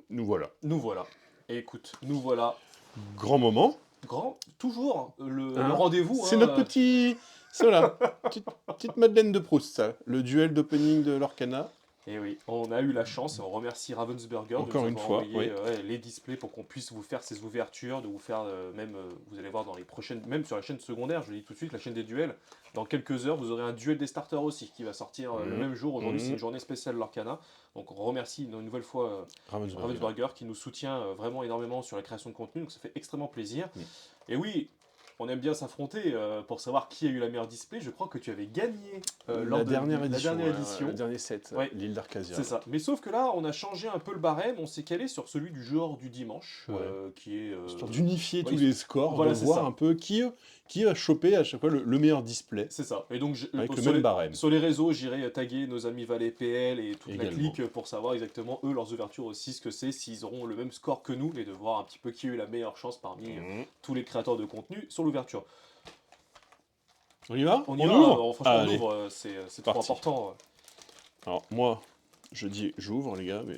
Nous voilà. Nous voilà. Et écoute, nous voilà. Grand moment. Toujours le Hein. rendez-vous. C'est hein, notre petit... C'est voilà. Petite Madeleine de Proust, ça. Le duel d'opening de l'Orcana. Et oui, on a eu la chance, et on remercie Ravensburger de nous Encore une avoir fois, envoyé oui. les displays pour qu'on puisse vous faire ces ouvertures, de vous faire même, vous allez voir dans les prochaines, même sur la chaîne secondaire, je le dis tout de suite, la chaîne des duels, dans quelques heures, vous aurez un duel des starters aussi qui va sortir le même jour. Aujourd'hui, c'est une journée spéciale l'Orcana, donc on remercie une nouvelle fois Ravensburger qui nous soutient vraiment énormément sur la création de contenu, donc ça fait extrêmement plaisir. Et oui, on aime bien s'affronter pour savoir qui a eu la meilleure display. Je crois que tu avais gagné lors La de dernière la édition. dernière édition. Le dernier set, Ouais. l'île d'Arcasia. C'est ça. Mais sauf que là, on a changé un peu le barème, on s'est calé sur celui du genre du dimanche, Ouais. qui est... Histoire d'unifier ouais, tous les scores, voilà, de c'est voir ça. un peu qui va choper à chaque fois le meilleur display. C'est ça. Et donc, Avec le sur, même barème. sur les réseaux, j'irai taguer nos amis Valais PL et toute Également. la clique pour savoir exactement, eux, leurs ouvertures aussi, ce que c'est, s'ils auront le même score que nous, et de voir un petit peu qui a eu la meilleure chance parmi tous les créateurs de contenu sur l'ouverture. On y va? On y va, ouvre? franchement, on Allez. ouvre, c'est trop Parti. important. Alors, moi, je dis j'ouvre, les gars, mais...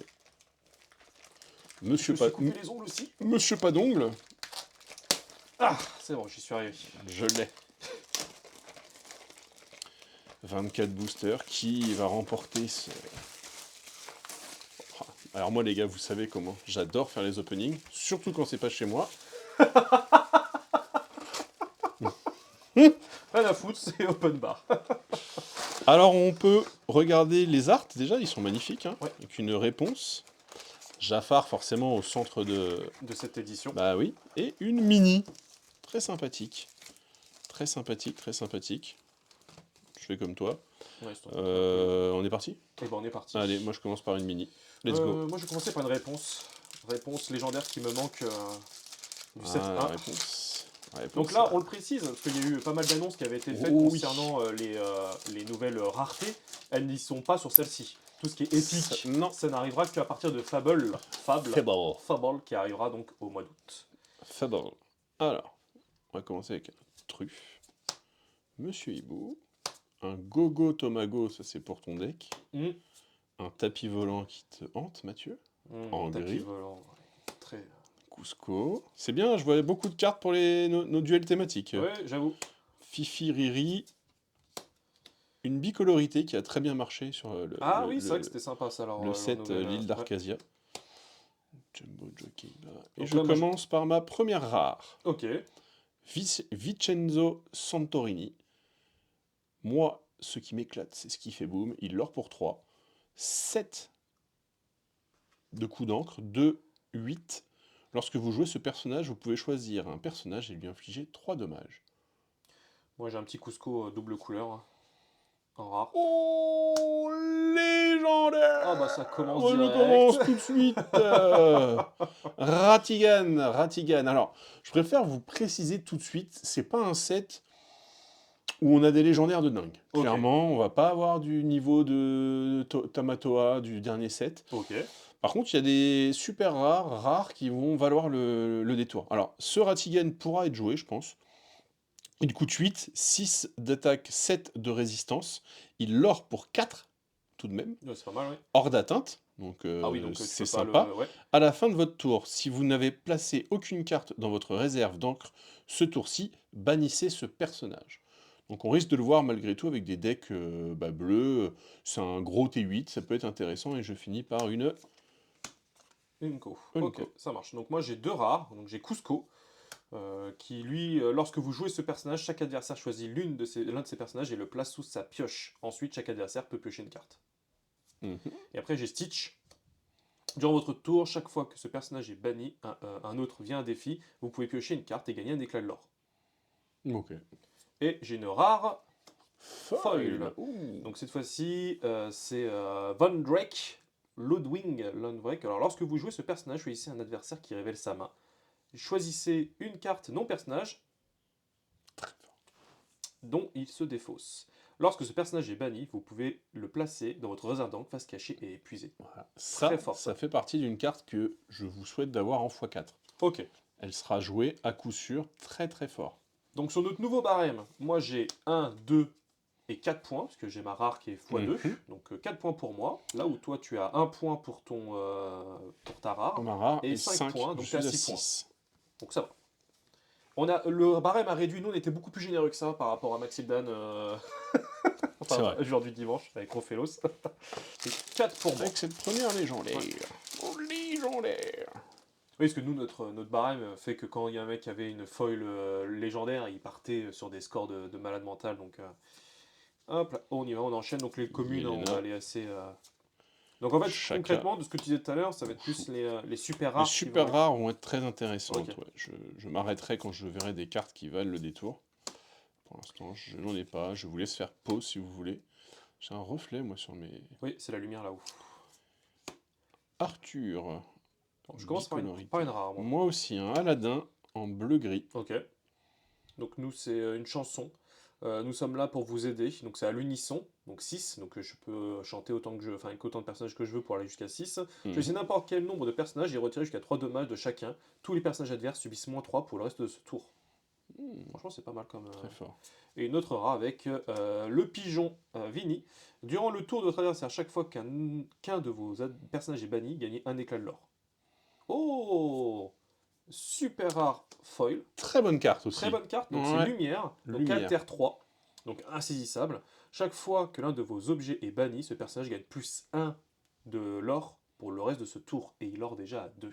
Je Monsieur me suis coupé les ongles aussi. Monsieur pas d'ongles. Ah, c'est bon, j'y suis arrivé. Je l'ai. 24 boosters, qui va remporter ce... Alors moi, les gars, vous savez comment j'adore faire les openings, surtout quand c'est pas chez moi. Rien à foutre, c'est open bar. Alors, on peut regarder les arts, déjà, ils sont magnifiques, hein, Ouais. avec une réponse. Jafar, forcément, au centre de cette édition. Bah oui. Et une mini. Très sympathique. Très sympathique, très sympathique. Je fais comme toi. Ouais, on est parti? Et ben on est parti. Allez, moi je commence par une mini. Let's go. Moi je vais commencer par une réponse. Réponse légendaire qui me manque du set 1. La réponse. Donc là, on le précise, parce qu'il y a eu pas mal d'annonces qui avaient été faites concernant les nouvelles raretés. Elles n'y sont pas sur celle-ci. Tout ce qui est épique, ça n'arrivera qu'à partir de Fable, qui arrivera donc au mois d'août. Fable. Alors, on va commencer avec un truffe. Monsieur Hibou. Un Gogo Tomago, ça c'est pour ton deck. Un tapis volant qui te hante, Mathieu. En tapis gris. volant, ouais. Très... Cusco. C'est bien, je vois beaucoup de cartes pour nos duels thématiques. Ouais, j'avoue. Fifi Riri. Une bicolorité qui a très bien marché sur oui, c'est vrai que c'était sympa ça. Alors, le set l'île d'Arcasia. Jumbo Jockey. Et je commence par ma première rare. Ok. Vincenzo Santorini. Moi, ce qui m'éclate, c'est ce qui fait boom. Il l'or pour 3. 7 de coups d'encre. 2, 8. Lorsque vous jouez ce personnage, vous pouvez choisir un personnage et lui infliger 3 dommages. Moi, j'ai un petit Cusco double couleur. Hein, en rare. Oh, légendaire! Ah bah ça commence direct. Je commence tout de suite. Ratigan. Alors, je préfère vous préciser tout de suite, c'est pas un set où on a des légendaires de dingue. Okay. Clairement, on va pas avoir du niveau de Tamatoa du dernier set. Ok. Par contre, il y a des super rares qui vont valoir le détour. Alors, ce Ratigan pourra être joué, je pense. Il coûte 8, 6 d'attaque, 7 de résistance. Il l'or pour 4, tout de même. C'est pas mal, oui. Hors d'atteinte, donc c'est sympa. À la fin de votre tour, si vous n'avez placé aucune carte dans votre réserve d'encre, ce tour-ci, bannissez ce personnage. Donc on risque de le voir malgré tout avec des decks bleus. C'est un gros T8, ça peut être intéressant. Et je finis par une... Unco. Ok, ça marche. Donc moi j'ai 2 rares. Donc j'ai Cusco. Qui lui, lorsque vous jouez ce personnage, chaque adversaire choisit l'un de ces personnages et le place sous sa pioche. Ensuite, chaque adversaire peut piocher une carte. Et après, j'ai Stitch. Durant votre tour, chaque fois que ce personnage est banni, un autre vient un défi, vous pouvez piocher une carte et gagner un éclat de l'or. Ok. Et j'ai une rare foil. Donc cette fois-ci, c'est Von Drake, Ludwig Lundweg. Alors lorsque vous jouez ce personnage, choisissez un adversaire qui révèle sa main. Choisissez une carte non-personnage dont il se défausse. Lorsque ce personnage est banni, vous pouvez le placer dans votre réserve d'encre face cachée et épuisé. Voilà. Ça fait partie d'une carte que je vous souhaite d'avoir en x4. Ok. Elle sera jouée à coup sûr très très fort. Donc sur notre nouveau barème, moi j'ai 1, 2 et 4 points, parce que j'ai ma rare qui est x2, donc 4 points pour moi. Là où toi tu as 1 point pour ta rare. Ma rare Et et 5 5, points, donc je tu as suis à 6 points. 6. Donc ça va. Le barème a réduit, nous on était beaucoup plus généreux que ça par rapport à Maxildan, C'est vrai. jour du dimanche, avec Rofelos. C'est 4 pour moi. Avec cette première légendaire. Oh, légendaire. Oui, parce que nous, notre barème fait que quand il y a un mec qui avait une foil légendaire, il partait sur des scores de malade mental. Donc, hop là, on y va, on enchaîne. Donc, les communes, on va aller assez. Donc, en fait, concrètement, de ce que tu disais tout à l'heure, ça va être plus les super rares. Les super rares vont être très intéressantes. Okay. Ouais. Je m'arrêterai quand je verrai des cartes qui valent le détour. Pour l'instant, je n'en ai pas. Je vous laisse faire pause si vous voulez. J'ai un reflet, moi, sur mes. Oui, c'est la lumière là-haut. Arthur. Je commence par une rare. Moi aussi, un Aladdin en bleu-gris. Ok. Donc, nous, c'est une chanson. Nous sommes là pour vous aider. Donc, c'est à l'unisson. Donc, 6. Donc, je peux chanter avec autant de personnages que je veux pour aller jusqu'à 6. Choisissez n'importe quel nombre de personnages et retirez jusqu'à 3 dommages de chacun. Tous les personnages adverses subissent moins 3 pour le reste de ce tour. Franchement, c'est pas mal comme. Très fort. Et une autre rare avec le pigeon Vini. Durant le tour de votre adversaire, chaque fois qu'un de vos personnages est banni, gagnez un éclat de l'or. Oh! Super rare foil. Très bonne carte aussi. Très bonne carte, donc c'est lumière. Donc alter 3. Donc insaisissable. Chaque fois que l'un de vos objets est banni, ce personnage gagne plus 1 de l'or pour le reste de ce tour. Et il or déjà à 2.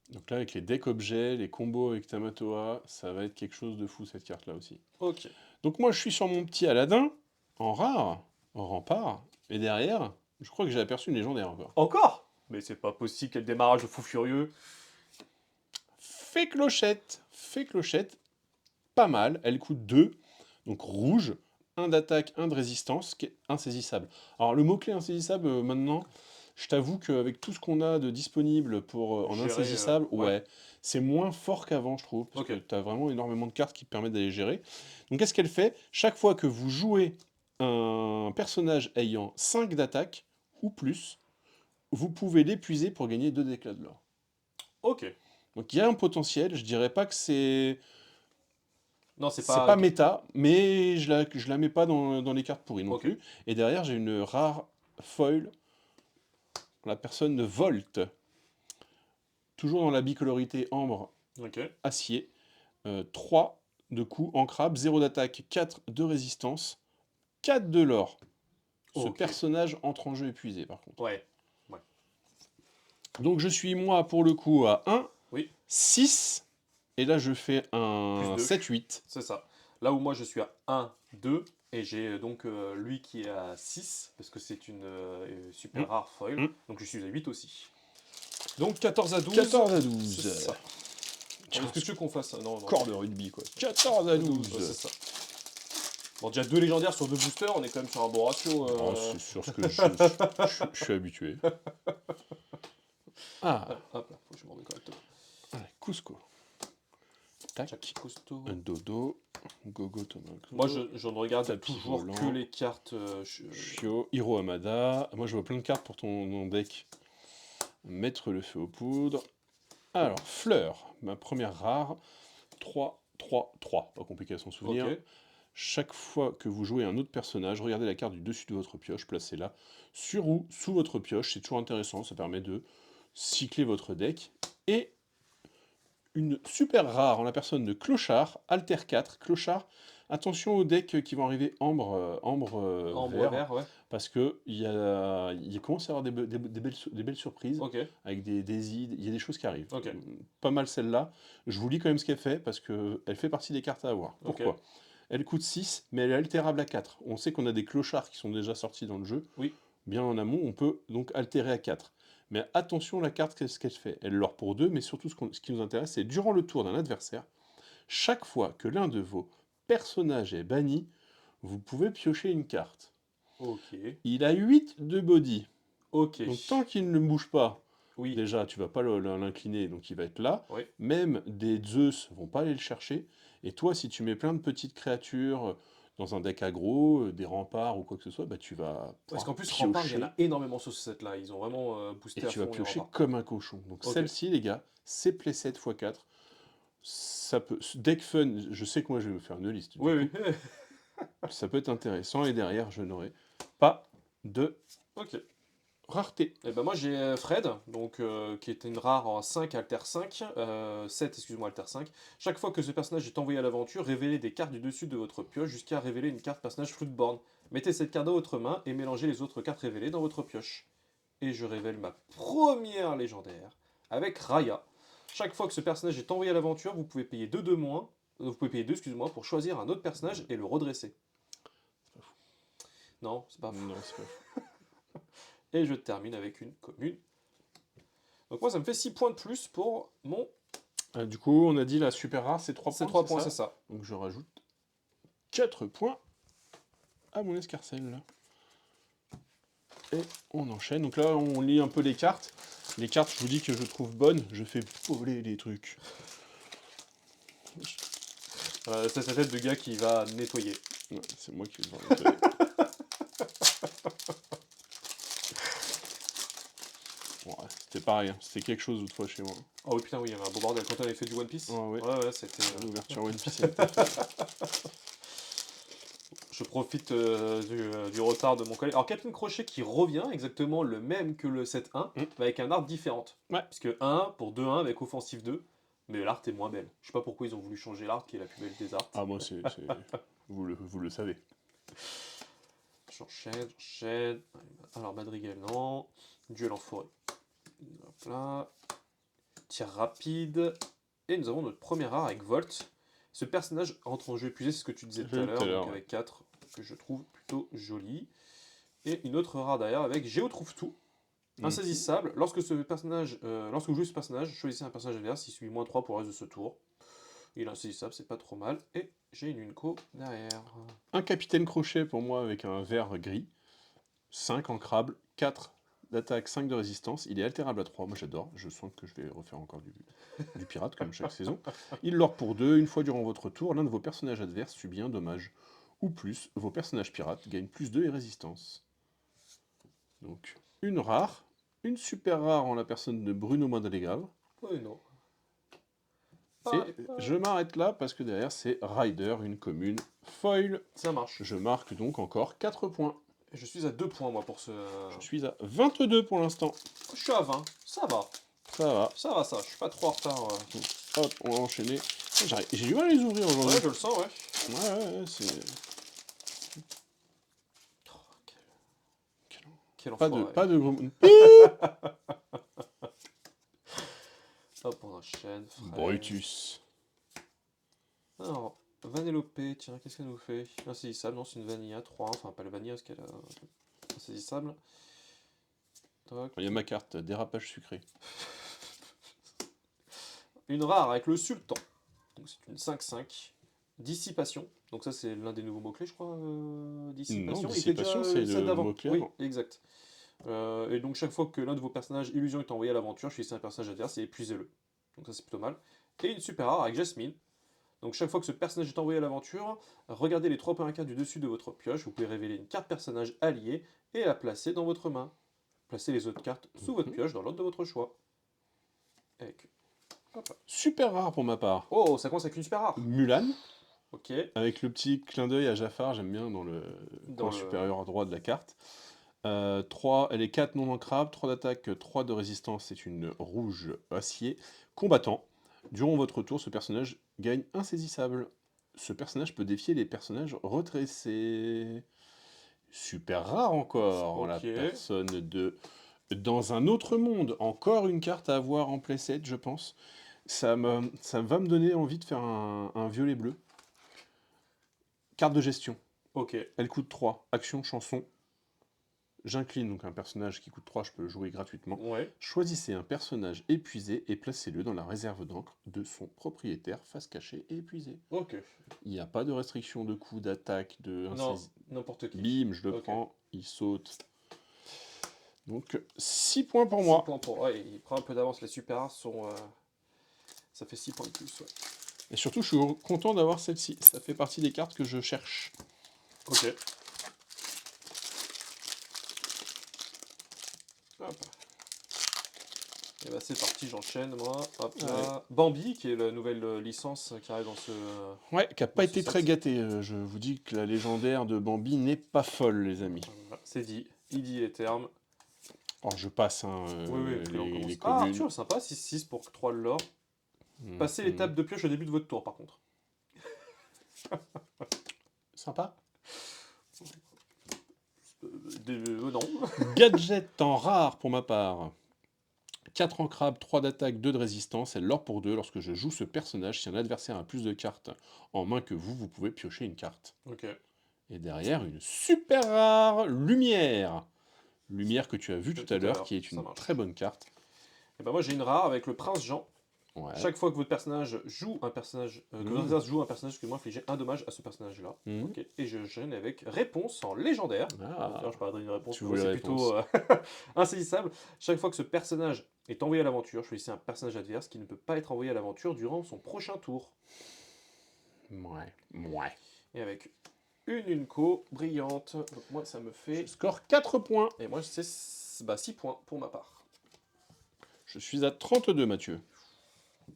Donc là, avec les decks objets, les combos avec Tamatoa, ça va être quelque chose de fou cette carte-là aussi. Ok. Donc moi, je suis sur mon petit Aladdin, en rare, en rempart, et derrière, je crois que j'ai aperçu une légendaire encore. Encore? Mais c'est pas possible, quel démarrage de fou furieux. Fée clochette, pas mal, elle coûte 2, donc rouge, 1 d'attaque, 1 de résistance, qui est insaisissable. Alors le mot-clé insaisissable, maintenant, je t'avoue qu'avec tout ce qu'on a de disponible pour en insaisissable, ouais, c'est moins fort qu'avant, je trouve, parce que tu as vraiment énormément de cartes qui te permettent d'aller gérer. Donc qu'est-ce qu'elle fait? Chaque fois que vous jouez un personnage ayant 5 d'attaque, ou plus, vous pouvez l'épuiser pour gagner 2 d'éclat de l'or. Ok. Donc il y a un potentiel, je dirais pas que c'est... Non, c'est pas méta, mais je la mets pas dans les cartes pourries non plus. Et derrière, j'ai une rare foil. La personne de Volt. Toujours dans la bicolorité ambre acier. 3 de coups en crabe, 0 d'attaque, 4 de résistance, 4 de l'or. Ce personnage entre en jeu épuisé par contre. Ouais. Donc je suis moi pour le coup à 1, oui. 6, et là je fais un 7-8. C'est ça. Là où moi je suis à 1, 2, et j'ai donc lui qui est à 6, parce que c'est une super rare foil, donc je suis à 8 aussi. Donc 14 à 12. 14 à 12. C'est ça. Est-ce que tu veux qu'on fasse non, corps de rugby quoi. 14 à 12. C'est ça. Bon, déjà 2 légendaires sur 2 boosters, on est quand même sur un bon ratio. Oh, c'est sûr ce que je suis habitué. Ah. Hop là, faut que je m'en mette correctement. Allez, Cusco. Tac. Un dodo. Gogo Tomago. Moi, je ne regarde toujours que les cartes. Shio, Hiro Hamada. Moi, je vois plein de cartes pour ton deck. Mettre le feu aux poudres. Alors, Fleur, ma première rare. 3, 3, 3. Pas compliqué à s'en souvenir. Chaque fois que vous jouez un autre personnage, regardez la carte du dessus de votre pioche, placez-la sur ou sous votre pioche. C'est toujours intéressant, ça permet de cycler votre deck. Et une super rare en la personne de Clochard, Alter 4. Clochard, attention aux decks qui vont arriver ambre vert, parce que il commence à y avoir des belles surprises, avec des idées, il y a des choses qui arrivent. Pas mal celle-là. Je vous lis quand même ce qu'elle fait, parce qu'elle fait partie des cartes à avoir. Pourquoi ? Elle coûte 6, mais elle est altérable à 4. On sait qu'on a des clochards qui sont déjà sortis dans le jeu. Bien en amont, on peut donc altérer à 4. Mais attention, la carte, qu'est-ce qu'elle fait? Elle l'or pour 2, mais surtout, ce qui nous intéresse, c'est durant le tour d'un adversaire, chaque fois que l'un de vos personnages est banni, vous pouvez piocher une carte. Il a 8 de body. Donc tant qu'il ne bouge pas, déjà, tu vas pas l'incliner, donc il va être là. Même des Zeus vont pas aller le chercher. Et toi, si tu mets plein de petites créatures dans un deck aggro, des remparts ou quoi que ce soit, bah tu vas parce qu'en plus, remparts, il y en a énormément sur ce set-là. Ils ont vraiment boosté à fond. Et tu vas piocher comme un cochon. Donc celle-ci, les gars, c'est playset x4. Ça peut... Deck fun, je sais que moi, je vais me faire une liste. Ça peut être intéressant. Et derrière, je n'aurai pas de rareté. Et ben moi j'ai Fred, donc qui était une rare en 5 alter 5, 7 excuse-moi alter 5. Chaque fois que ce personnage est envoyé à l'aventure, révélez des cartes du dessus de votre pioche jusqu'à révéler une carte personnage Fruitborn. Mettez cette carte dans votre main et mélangez les autres cartes révélées dans votre pioche. Et je révèle ma première légendaire avec Raya. Chaque fois que ce personnage est envoyé à l'aventure, vous pouvez payer 2 de moins, vous pouvez payer 2 excuse-moi, pour choisir un autre personnage et le redresser. C'est pas fou. Non, c'est pas fou. Non, c'est pas fou. Et je termine avec une commune. Donc moi, ça me fait 6 points de plus pour mon... Du coup, on a dit la super rare, c'est 3 points. C'est 3 points, c'est ça. Donc je rajoute 4 points à mon escarcelle. Et on enchaîne. Donc là, on lit un peu les cartes. Les cartes, je vous dis que je trouve bonnes. Je fais voler les trucs. C'est sa tête de gars qui va nettoyer. Ouais, c'est moi qui vais devoir nettoyer. Ouais, c'était pareil, hein. C'était quelque chose autrefois chez moi. Oh oui, putain, oui, il y avait un beau bordel quand on avait fait du One Piece. Ouais, c'était... L'ouverture One Piece, elle était faite. Je profite du retard de mon collègue. Alors, Captain Crochet qui revient exactement le même que le 7-1, mais avec un art différente. Ouais. Puisque 1 pour 2-1 avec offensive 2, mais l'art est moins belle. Je sais pas pourquoi ils ont voulu changer l'art qui est la plus belle des arts. Ah, moi, c'est... vous le savez. J'enchaîne. Alors, Madrigal, non. Duel en forêt. Hop là. Tir rapide. Et nous avons notre première art avec Volt. Ce personnage entre en jeu épuisé, c'est ce que tu disais tout à l'heure, avec 4, que je trouve plutôt joli. Et une autre rare derrière avec Géo trouve tout. Insaisissable. Lorsque vous jouez ce personnage, choisissez un personnage adverse, il subit -3 pour le reste de ce tour. Il est insaisissable, c'est pas trop mal. Et j'ai une Unco derrière. Un capitaine crochet pour moi avec un vert gris. 5 ancrables, 4 d'attaque, 5 de résistance. Il est altérable à 3, moi j'adore. Je sens que je vais refaire encore du pirate comme chaque saison. Il lord pour 2. Une fois durant votre tour, l'un de vos personnages adverses subit un dommage. Ou plus, vos personnages pirates gagnent +2 et résistance. Donc, une rare. Une super rare en la personne de Bruno Mandalégave. Oui, non. Et je m'arrête là parce que derrière c'est Rider, une commune foil. Ça marche. Je marque donc encore 4 points. Je suis à 2 points moi pour ce... Je suis à 22 pour l'instant. Je suis à 20, ça va. Ça va. Ça va, je suis pas trop en retard. Hop, on va enchaîner. J'ai du mal à les ouvrir aujourd'hui. Ouais, je le sens, ouais. Ouais, c'est... Quel pas enfoiré. de gros... Hop, on enchaîne. Brutus. Alors, Vanellope, tiens, qu'est-ce qu'elle nous fait? Insaisissable, non, c'est une Vanilla 3, enfin pas le Vanilla parce qu'elle a... Insaisissable. Il y a ma carte, dérapage sucré. Une rare avec le Sultan. Donc c'est une 5-5. Dissipation. Donc ça c'est l'un des nouveaux mots-clés, je crois. Dissipation. Non, dissipation, c'est le mot-clé. Oui, exact. Et donc chaque fois que l'un de vos personnages illusion est envoyé à l'aventure, choisissez un personnage adverse et épuisez-le. Donc ça c'est plutôt mal. Et une super rare avec Jasmine. Donc chaque fois que ce personnage est envoyé à l'aventure, regardez les 3 points cartes du dessus de votre pioche, vous pouvez révéler une carte personnage alliée et la placer dans votre main. Placez les autres cartes sous votre pioche dans l'ordre de votre choix. Avec... Super rare pour ma part. Oh, ça commence avec une super rare. Mulan. Ok. Avec le petit clin d'œil à Jafar, j'aime bien dans le coin supérieur droit de la carte. 3, elle est 4 non ancrables, 3 d'attaque, 3 de résistance, c'est une rouge acier. Combattant. Durant votre tour, ce personnage gagne insaisissable. Ce personnage peut défier les personnages redressés. Super rare encore, en la personne de... Dans un autre monde, encore une carte à avoir en playset, je pense. Ça va me donner envie de faire un violet bleu. Carte de gestion. Ok. Elle coûte 3. Action, chanson. J'incline, donc un personnage qui coûte 3, je peux le jouer gratuitement. Ouais. Choisissez un personnage épuisé et placez-le dans la réserve d'encre de son propriétaire, face cachée et épuisé. Ok. Il n'y a pas de restriction de coût, d'attaque, de... Non, n'importe qui. Bim, je le prends, il saute. Donc 6 points pour moi. 6 points pour... Ouais, il prend un peu d'avance, les super rares sont... Ça fait 6 points de plus, ouais. Et surtout, je suis content d'avoir celle-ci. Ça fait partie des cartes que je cherche. Ok. Hop. Et bah c'est parti, j'enchaîne moi. Hop là. Ouais. Bambi, qui est la nouvelle licence qui arrive dans ce... Ouais, qui n'a pas été très gâté. Je vous dis que la légendaire de Bambi n'est pas folle, les amis. Voilà, c'est dit. Il dit les termes. Alors je passe hein, Oui, parce que là, on commence. les Ah, communes. Arthur, sympa, 6-6 pour 3 de l'or. Passez Mhm. l'étape de pioche au début de votre tour, par contre. Sympa. Non. Gadget en rare pour ma part. 4 en crabe, 3 d'attaque, 2 de résistance, elle l'or pour 2. Lorsque je joue ce personnage, si un adversaire a plus de cartes en main que vous, vous pouvez piocher une carte. Ok. Et derrière, une super rare lumière. Lumière que tu as vue tout à l'heure, qui est ça une marche. très bonne carte. Et ben moi j'ai une rare avec le prince Jean. Ouais. Chaque fois que votre personnage joue un personnage, que votre adversaire joue un personnage, que moi infligez un dommage à ce personnage-là. Ok. Et je gêne avec réponse en légendaire. Ah, D'ailleurs, je parlerai d'une réponse, tu mais veux moi, la c'est plutôt insaisissable. Chaque fois que ce personnage est envoyé à l'aventure, choisissez un personnage adverse qui ne peut pas être envoyé à l'aventure durant son prochain tour. Ouais. Et avec une Unco brillante. Donc moi ça me fait. Je score 4 points. Et moi c'est 6 points pour ma part. Je suis à 32, Mathieu.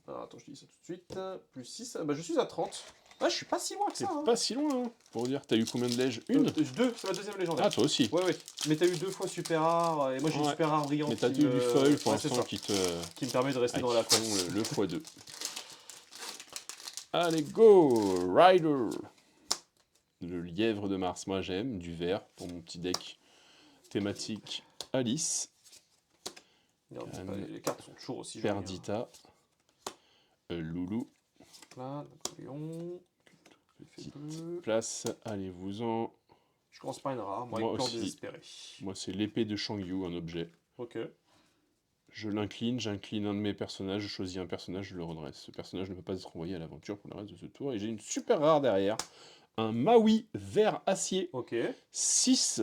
Alors attends, je dis ça tout de suite. Plus 6, bah je suis à 30. Ah, je suis pas si loin que T'es ça. Hein. pas si loin, hein, pour dire. T'as eu combien de lèges? Une 2, c'est ma deuxième légendaire. Ah, toi aussi. Ouais. Mais t'as eu 2 fois super rare, et moi j'ai une super rare brillante. Mais t'as eu du foil pour l'instant qui qui me permet de rester dans la course. Le x2. Allez, go Rider. Le lièvre de Mars, moi j'aime. Du vert pour mon petit deck thématique Alice. Les cartes sont toujours aussi jolies. Perdita. Loulou. Là, Napoléon. Petite place, allez-vous-en. Je commence par une rare, moi avec aussi. Désespéré. Moi c'est l'épée de Shangyu, un objet. Ok. Je l'incline, j'incline un de mes personnages, je choisis un personnage, je le redresse. Ce personnage ne peut pas être envoyé à l'aventure pour le reste de ce tour. Et j'ai une super rare derrière. Un Maui vert acier. Ok. 6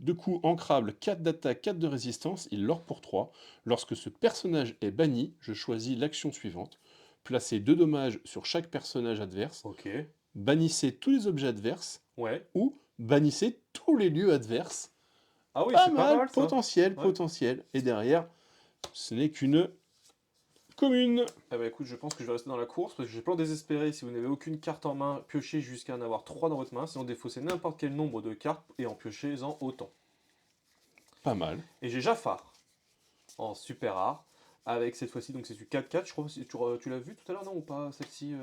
de coups ancrables, 4 d'attaque, 4 de résistance. Il l'or pour 3. Lorsque ce personnage est banni, je choisis l'action suivante. Placez 2 dommages sur chaque personnage adverse. Ok. Bannissez tous les objets adverses. Ouais. Ou bannissez tous les lieux adverses. Ah oui, c'est pas mal, ça. potentiel. Et derrière, ce n'est qu'une commune. Eh ben écoute, je pense que je vais rester dans la course parce que j'ai plan désespéré. Si vous n'avez aucune carte en main, piochez jusqu'à en avoir 3 dans votre main. Sinon, défaussez n'importe quel nombre de cartes et en piochez-en autant. Pas mal. Et j'ai Jafar en super rare. Avec cette fois-ci, donc c'est du 4-4. Je crois que tu l'as vu tout à l'heure, non ou pas celle-ci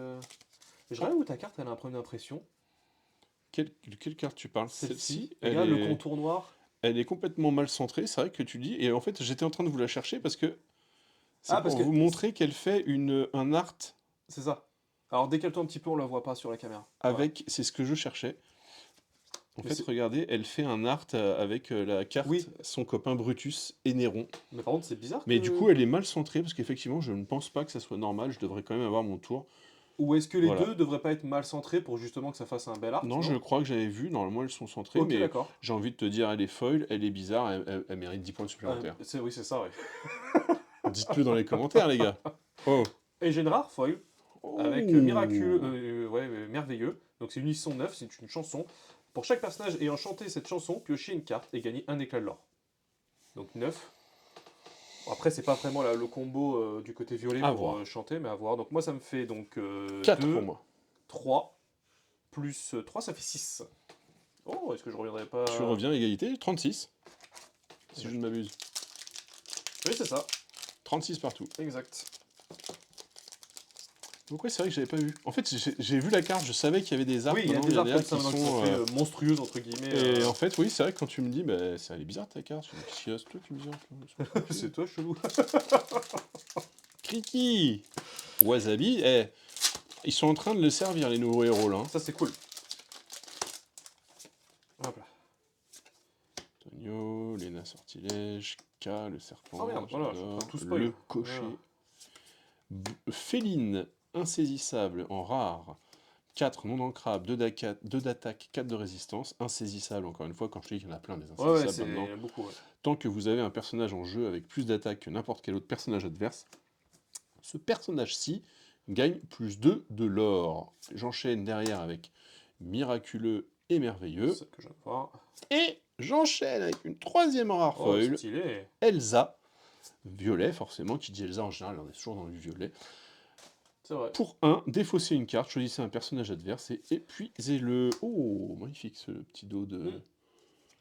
Je regarde où ta carte, elle a un problème d'impression. Quelle carte tu parles? Celle-ci. Regarde le contour noir. Elle est complètement mal centrée, c'est vrai que tu dis. Et en fait, j'étais en train de vous la chercher parce que c'est pour vous montrer qu'elle fait un art. C'est ça. Alors décale-toi un petit peu, on la voit pas sur la caméra. Avec, c'est ce que je cherchais. En fait, regardez, elle fait un art avec la carte, son copain Brutus et Néron. Mais par contre, c'est bizarre. Mais du coup, elle est mal centrée parce qu'effectivement, je ne pense pas que ça soit normal. Je devrais quand même avoir mon tour. Ou est-ce que les deux devraient pas être mal centrés pour justement que ça fasse un bel art? Non, je crois que j'avais vu. Normalement, elles sont centrées. Ok, mais j'ai envie de te dire, elle est foil, elle est bizarre, elle mérite 10 points supplémentaires. Oui, c'est ça, oui. Dites-le dans les commentaires, les gars. Oh. Et j'ai une rare foil avec miraculeux, merveilleux. Donc c'est une hisson 9, c'est une chanson. Pour chaque personnage ayant chanté cette chanson, piochez une carte et gagnez un éclat de l'or. Donc 9. Bon, après, c'est pas vraiment le combo du côté violet pour chanter, mais à voir. Donc moi, ça me fait donc 4 2, pour moi. 3, plus 3, ça fait 6. Oh, est-ce que je reviendrai pas... Tu reviens, égalité, 36. Si je ne m'abuse. Oui, c'est ça. 36 partout. Exact. Donc ouais, c'est vrai que j'avais pas vu. En fait, j'ai vu la carte, je savais qu'il y avait des arbres. Oui, il y a des arbres qui sont monstrueuses, entre guillemets. Et en fait, oui, c'est vrai que quand tu me dis, bah, ça elle est bizarre ta carte. Qu'est-ce qu'il y a, c'est toi qui me dis. C'est toi, chelou. Kriki Wasabi, ils sont en train de le servir, les nouveaux héros, là. Ça, c'est cool. Hop là. Tonio, Lena Sortilège, K, le serpent, oh merde, voilà, le cocher. Féline, insaisissable en rare, 4 non ancrables, 2 d'attaque, 4 de résistance, insaisissable, encore une fois, quand je dis qu'il y en a plein des insaisissables maintenant. Il y en a beaucoup, Tant que vous avez un personnage en jeu avec plus d'attaque que n'importe quel autre personnage adverse, ce personnage-ci gagne plus 2 de l'or. J'enchaîne derrière avec miraculeux et merveilleux. C'est ça que je viens de voir. Et j'enchaîne avec une troisième rare foil, Elsa, violet forcément, qui dit Elsa en général, on est toujours dans du violet. C'est vrai. Pour 1, défaussez une carte, choisissez un personnage adverse et épuisez-le. Oh, magnifique ce petit dos de...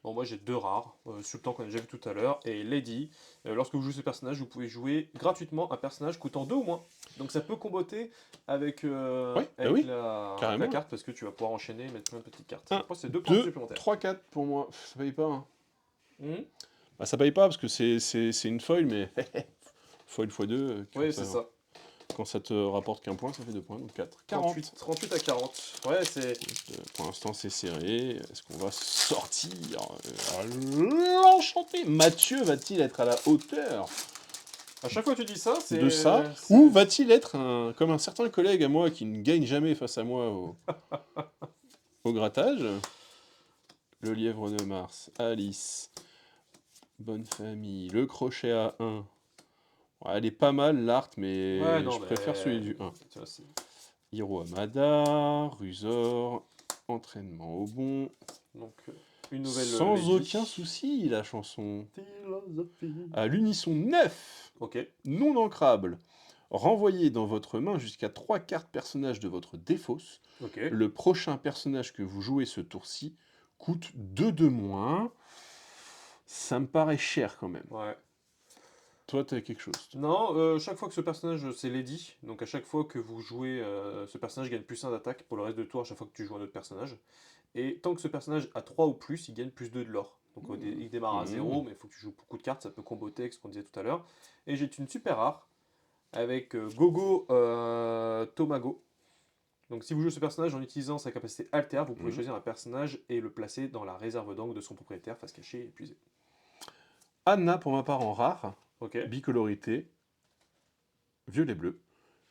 Bon, moi j'ai 2 rares, Sultan qu'on a déjà vu tout à l'heure, et Lady. Lorsque vous jouez ce personnage, vous pouvez jouer gratuitement un personnage coûtant 2 ou moins. Donc ça peut comboter avec, Ouais, bah avec oui, la carrément. carte, parce que tu vas pouvoir enchaîner et mettre plein de petites cartes. 1, Après c'est 2 points 2, supplémentaires. 3, 4 pour moi. Ça paye pas, hein. Mhm. Bah, ça paye pas parce que c'est une foil, mais foil x2, Oui, c'est ça. quand ça te rapporte qu'un point, ça fait 2 points, donc 4. 38 à 40. Ouais, c'est... Pour l'instant, c'est serré. Est-ce qu'on va sortir l'enchanté Mathieu va-t-il être à la hauteur À chaque fois que tu dis ça, de ça? Ou va-t-il être comme un certain collègue à moi qui ne gagne jamais face à moi au grattage? Le lièvre de Mars, Alice, bonne famille, le crochet à 1. Ouais, elle est pas mal l'art, mais Ouais, non, je préfère celui mais... du 1. Tu vois, Hiro Hamada, Rusor, entraînement au bon. donc, une nouvelle Sans Lady. aucun souci, la chanson. Philosophie. À l'unisson 9, Ok. non ancrable. Renvoyez dans votre main jusqu'à 3 cartes personnages de votre défausse. Ok. Le prochain personnage que vous jouez ce tour-ci coûte 2 de moins. Ça me paraît cher quand même. Ouais. Toi, t'as quelque chose. Non, chaque fois que ce personnage, c'est Lady, donc à chaque fois que vous jouez, ce personnage gagne plus 1 d'attaque pour le reste de tour à chaque fois que tu joues un autre personnage. Et tant que ce personnage a 3 ou plus, il gagne plus 2 de l'or. Donc il démarre à 0, mais il faut que tu joues beaucoup de cartes, ça peut comboter avec ce qu'on disait tout à l'heure. Et j'ai une super rare avec Gogo Tomago. Donc si vous jouez ce personnage en utilisant sa capacité alter, vous pouvez choisir un personnage et le placer dans la réserve d'angle de son propriétaire, face cachée et épuisée. Anna, pour ma part, en rare. Ok. Bicolorité. Violet-bleu.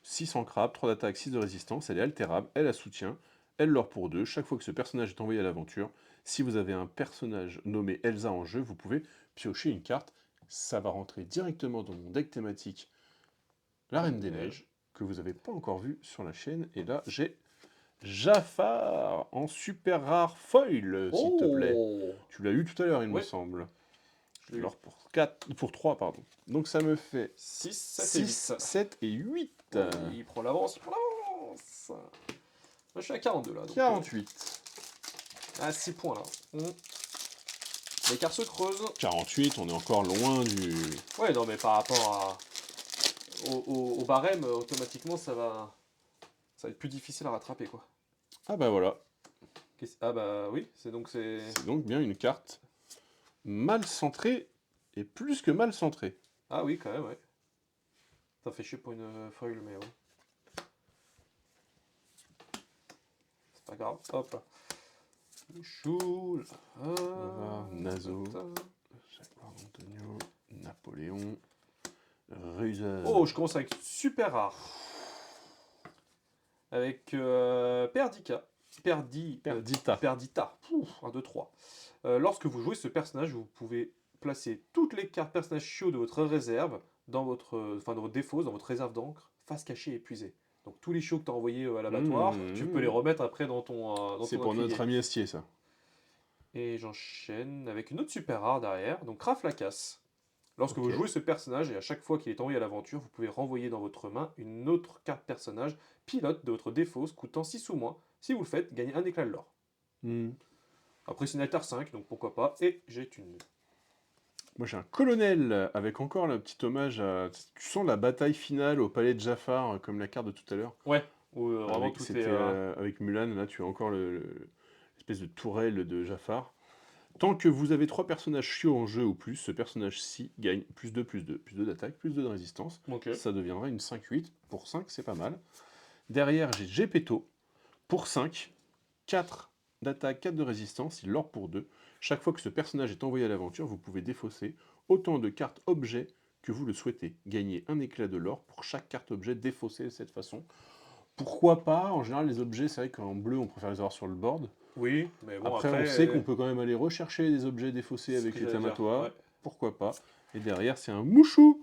6 ancrable, 3 d'attaque, 6 de résistance. Elle est altérable, elle a soutien. Elle l'or pour 2. Chaque fois que ce personnage est envoyé à l'aventure, si vous avez un personnage nommé Elsa en jeu, vous pouvez piocher une carte. Ça va rentrer directement dans mon deck thématique La Reine des Neiges, que vous n'avez pas encore vu sur la chaîne. Et là, j'ai Jafar en super rare foil, s'il te plaît. Tu l'as eu tout à l'heure, il me semble. Alors pour 3, pardon. Donc ça me fait 6, 7 et 8. Il prend l'avance, il prend l'avance. Moi je suis à 42 là. Donc, 48. À 6 points là. L'écart se creuse. 48, on est encore loin du... Ouais, non, mais par rapport au barème, automatiquement ça va être plus difficile à rattraper quoi. Ah bah voilà. Ah bah oui, c'est donc bien une carte mal centrée, et plus que mal centrée. Ah oui, quand même, ouais. Ça fait chier pour une foil, mais ouais. C'est pas grave, hop là. Le chou, là. Nazo, Jacques Antonio, Napoléon, Ruser. Oh, je commence avec super rare. Avec Perdita. Perdita. 1, 2, 3. Lorsque vous jouez ce personnage, vous pouvez placer toutes les cartes personnages chiots de votre réserve dans votre défausse, dans votre réserve d'encre, face cachée et épuisée. Donc tous les chiots que tu as envoyés à l'abattoir, tu peux les remettre après dans ton c'est pour notre ami Astier, ça. Et j'enchaîne avec une autre super rare derrière, donc Raph la casse. Lorsque vous jouez ce personnage, et à chaque fois qu'il est envoyé à l'aventure, vous pouvez renvoyer dans votre main une autre carte personnage pilote de votre défausse coûtant 6 ou moins. Si vous le faites, gagnez un éclat de l'or. Après, c'est une alter 5, donc pourquoi pas. Et j'ai une... Moi, j'ai un colonel avec encore le petit hommage à... Tu sens la bataille finale au palais de Jafar, comme la carte de tout à l'heure. Ouais, où vraiment tout est... avec Mulan, là, tu as encore l'espèce de tourelle de Jafar. Tant que vous avez 3 personnages chiots en jeu ou plus, ce personnage-ci gagne plus 2, plus 2. Plus 2 d'attaque, plus 2 de résistance. Ça deviendra une 5-8. Pour 5, c'est pas mal. Derrière, j'ai Gepetto. Pour 5, 4 d'attaque, 4 de résistance. Il l'or pour 2. Chaque fois que ce personnage est envoyé à l'aventure, vous pouvez défausser autant de cartes objets que vous le souhaitez. Gagnez un éclat de l'or pour chaque carte objet défaussée de cette façon. Pourquoi pas? En général, les objets, c'est vrai qu'en bleu, on préfère les avoir sur le board. Oui, mais bon, après on sait qu'on peut quand même aller rechercher des objets défaussés avec les tamatois. Pourquoi pas? Et derrière, c'est un mouchou.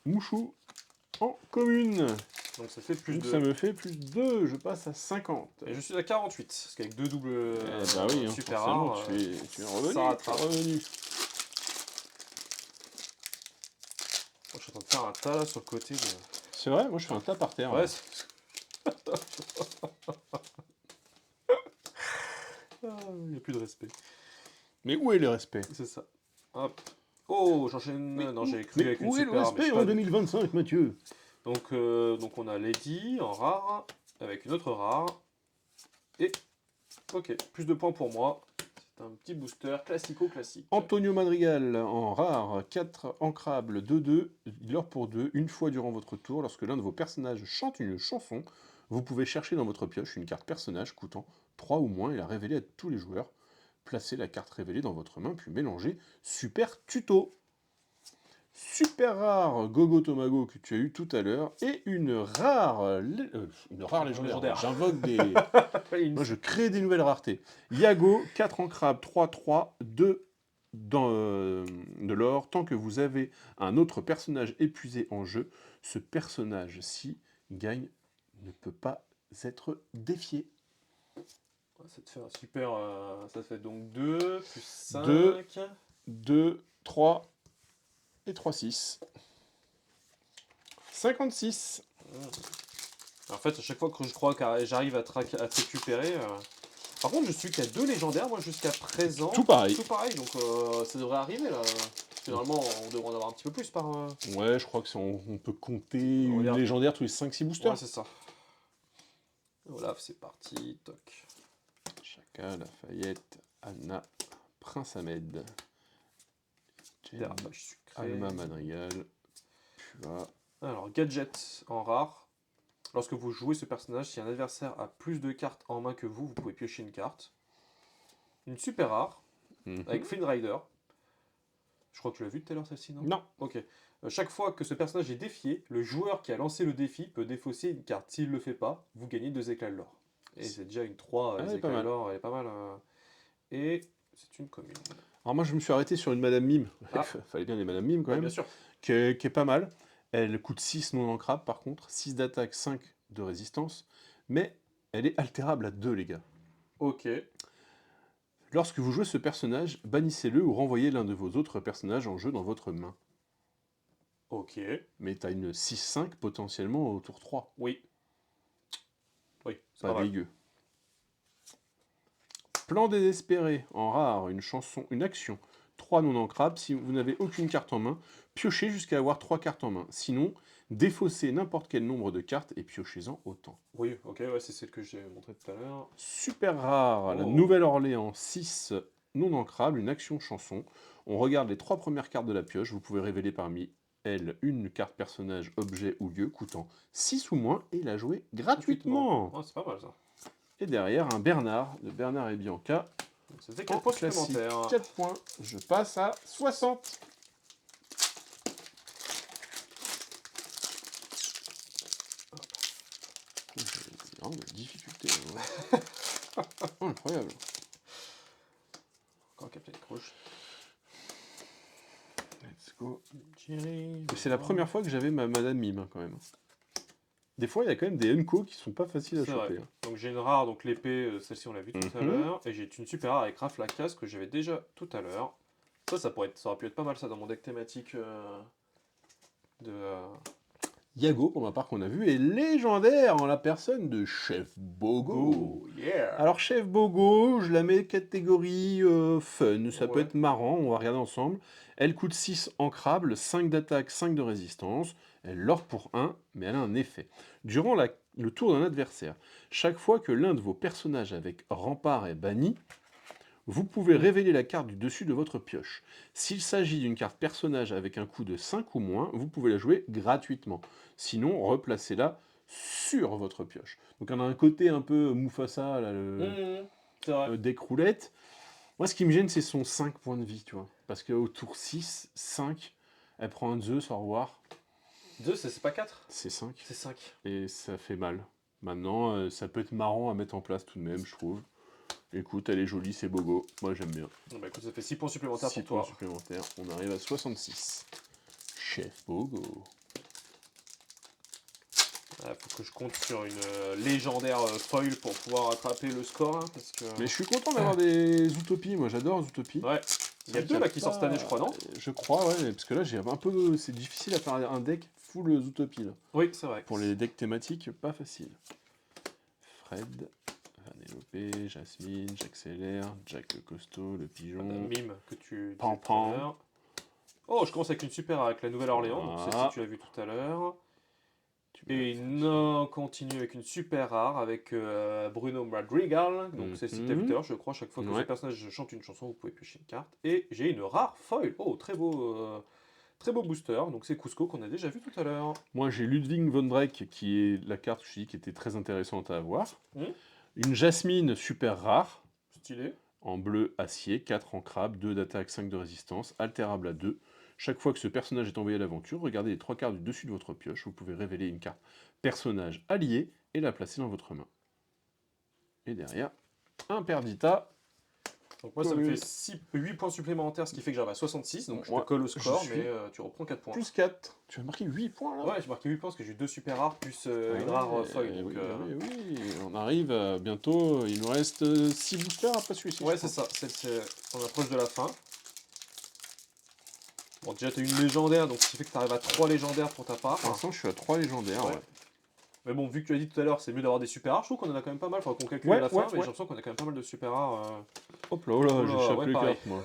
Mouchou en commune. Donc ça fait plus 2. Ça me fait plus 2, je passe à 50. Et je suis à 48, parce qu'avec 2 doubles bah oui, super rares, tu es revenu. Ça rattrape. Moi, je suis en train de faire un tas là sur le côté. C'est vrai, moi je fais un tas par terre. Ouais, il n'y a plus de respect. Mais où est le respect? C'est ça. Hop. Oh, j'enchaîne. Non, j'ai cru avec une où est le super, mais je respect sais en pas. 2025, Mathieu? Donc on a Lady en rare, avec une autre rare. Et, ok, plus de points pour moi. C'est un petit booster classico-classique. Antonio Madrigal en rare, 4 ancrables, 2-2, l'heure pour 2, une fois durant votre tour, lorsque l'un de vos personnages chante une chanson, vous pouvez chercher dans votre pioche une carte personnage coûtant 3 ou moins et la révéler à tous les joueurs. Placez la carte révélée dans votre main, puis mélangez. Super tuto! Super rare Gogo Tomago que tu as eu tout à l'heure, et une rare légendaire. J'invoque des... Moi, je crée des nouvelles raretés. Yago, 4 en crabe, 3-3, 2 de l'or. Tant que vous avez un autre personnage épuisé en jeu, ce personnage-ci gagne, ne peut pas être défié. Ça te fait un super... ça fait donc 2, plus 5... 2, 3 et 3, 6. 56. En fait, à chaque fois que je crois que j'arrive à te récupérer... Par contre, je suis qu'à 2 légendaires, moi, jusqu'à présent. Tout pareil. Tout pareil, donc ça devrait arriver, là. Finalement, on devrait en avoir un petit peu plus par... Ouais, je crois que on peut compter une légendaire tous les 5-6 boosters. Ouais, c'est ça. Voilà, c'est parti, toc. Chaka, Lafayette, Anna, Prince Ahmed, Alma Madrigal, Pua. Alors, gadget en rare. Lorsque vous jouez ce personnage, si un adversaire a plus de cartes en main que vous, vous pouvez piocher une carte. Une super rare, avec Flynn Rider. Je crois que tu l'as vu tout à l'heure, celle-ci, non? Non. Ok. Chaque fois que ce personnage est défié, le joueur qui a lancé le défi peut défausser une carte. S'il ne le fait pas, vous gagnez 2 éclats de l'or. Et c'est déjà une 3, les éclats de l'or, elle est pas mal. Et c'est une commune. Alors moi, je me suis arrêté sur une Madame Mime. Fallait bien des Madame Mime, quand même. Bien sûr. Qui est pas mal. Elle coûte 6 non ancrables, par contre. 6 d'attaque, 5 de résistance. Mais elle est altérable à 2, les gars. Ok. Lorsque vous jouez ce personnage, bannissez-le ou renvoyez l'un de vos autres personnages en jeu dans votre main. Ok. Mais t'as une 6-5 potentiellement au tour 3. Oui. Oui, c'est pas dégueu. Plan désespéré, en rare, une chanson, une action. 3 non ancrables, si vous n'avez aucune carte en main, piochez jusqu'à avoir 3 cartes en main. Sinon, défaussez n'importe quel nombre de cartes et piochez-en autant. Oui, ok, ouais, c'est celle que j'ai montré tout à l'heure. Super rare, la Nouvelle-Orléans, 6 non ancrables, une action chanson. On regarde les 3 premières cartes de la pioche, vous pouvez révéler parmi elles une carte personnage, objet ou lieu coûtant 6 ou moins et la jouer gratuitement. Oh, c'est pas mal ça. Et derrière, un Bernard, de Bernard et Bianca. C'était 4 points supplémentaires. 4 points, je passe à 60. J'ai vraiment de difficulté. Incroyable. Encore Captain Crouch. Let's go. C'est la première fois que j'avais ma Madame Mime, quand même. Des fois, il y a quand même des Unco qui sont pas faciles à choper. Donc j'ai une rare, donc l'épée, celle-ci on l'a vu tout à l'heure. Et j'ai une super rare avec Raph Lacasse que j'avais déjà tout à l'heure. Ça aurait pu être pas mal ça dans mon deck thématique de... Yago, pour ma part, qu'on a vu, est légendaire en la personne de Chef Bogo. Alors, Chef Bogo, je la mets catégorie fun. Ça peut être marrant, on va regarder ensemble. Elle coûte 6 ancrables, 5 d'attaque, 5 de résistance. Elle l'or pour 1, mais elle a un effet. Durant le tour d'un adversaire, chaque fois que l'un de vos personnages avec rempart est banni, vous pouvez révéler la carte du dessus de votre pioche. S'il s'agit d'une carte personnage avec un coût de 5 ou moins, vous pouvez la jouer gratuitement. Sinon, replacez-la sur votre pioche. Donc on a un côté un peu Mufasa, là, deck roulette. Moi, ce qui me gêne, c'est son 5 points de vie, tu vois. Parce qu'au tour 6, 5, elle prend un Zeus, au revoir. 2, c'est pas 4 ? C'est 5. C'est 5. Et ça fait mal. Maintenant, ça peut être marrant à mettre en place tout de même, je trouve. Écoute, elle est jolie, c'est Bogo. Moi, j'aime bien. Bah écoute, ça fait 6 points supplémentaires pour toi. 6 points supplémentaires. On arrive à 66. Chef Bogo. Faut que je compte sur une légendaire foil pour pouvoir attraper le score. Hein, parce que... Mais je suis content d'avoir des Zootopies. Moi, j'adore Zootopie. Ouais. Il y a 2 là qui sortent cette année, je crois, non ? Je crois, ouais. Parce que là, j'ai un peu... C'est difficile à faire un deck full Zootopie, là. Oui, c'est vrai. Pour les decks thématiques, pas facile. Fred, Pénélope, Jasmine, j'accélère, Jack le costaud, le pigeon. Mime que tu Pan disais tout à l'heure. Oh, je commence avec une super avec la Nouvelle-Orléans, donc Voilà. celle-ci tu l'as vu tout à l'heure. Et on continue avec une super rare avec Bruno Madrigal, donc celle-ci que tu as vu tout à l'heure, je crois. Chaque fois que ce personnage chante une chanson, vous pouvez piocher une carte. Et j'ai une rare foil. Oh, très beau booster. Donc c'est Cusco qu'on a déjà vu tout à l'heure. Moi j'ai Ludwig von Drake qui est la carte qui était très intéressante à avoir. Une Jasmine super rare. Stylé. En bleu acier, 4 en crabe, 2 d'attaque, 5 de résistance, altérable à 2. Chaque fois que ce personnage est envoyé à l'aventure, regardez les 3 cartes du dessus de votre pioche, vous pouvez révéler une carte personnage allié et la placer dans votre main. Et derrière, un Perdita. Donc moi ça me fait 8 points supplémentaires, ce qui fait que j'arrive à 66, donc je te colle au score, mais tu reprends 4 points. Plus 4. Tu as marqué 8 points là? Ouais, j'ai marqué 8 points parce que j'ai 2 super rares plus une rare foil. Donc, oui, on arrive bientôt, il nous reste 6 boosters après celui-ci. Ouais, c'est ça, on approche de la fin. Bon, déjà tu as une légendaire, donc ce qui fait que tu arrives à 3 légendaires pour ta part. Pour l'instant, je suis à 3 légendaires, ouais. Mais bon, vu que tu as dit tout à l'heure, c'est mieux d'avoir des super rares, je trouve qu'on en a quand même pas mal, faudra qu'on calcule à la fin, mais j'ai l'impression qu'on a quand même pas mal de super rares. Hop là, oh là, j'échappe les cartes, moi.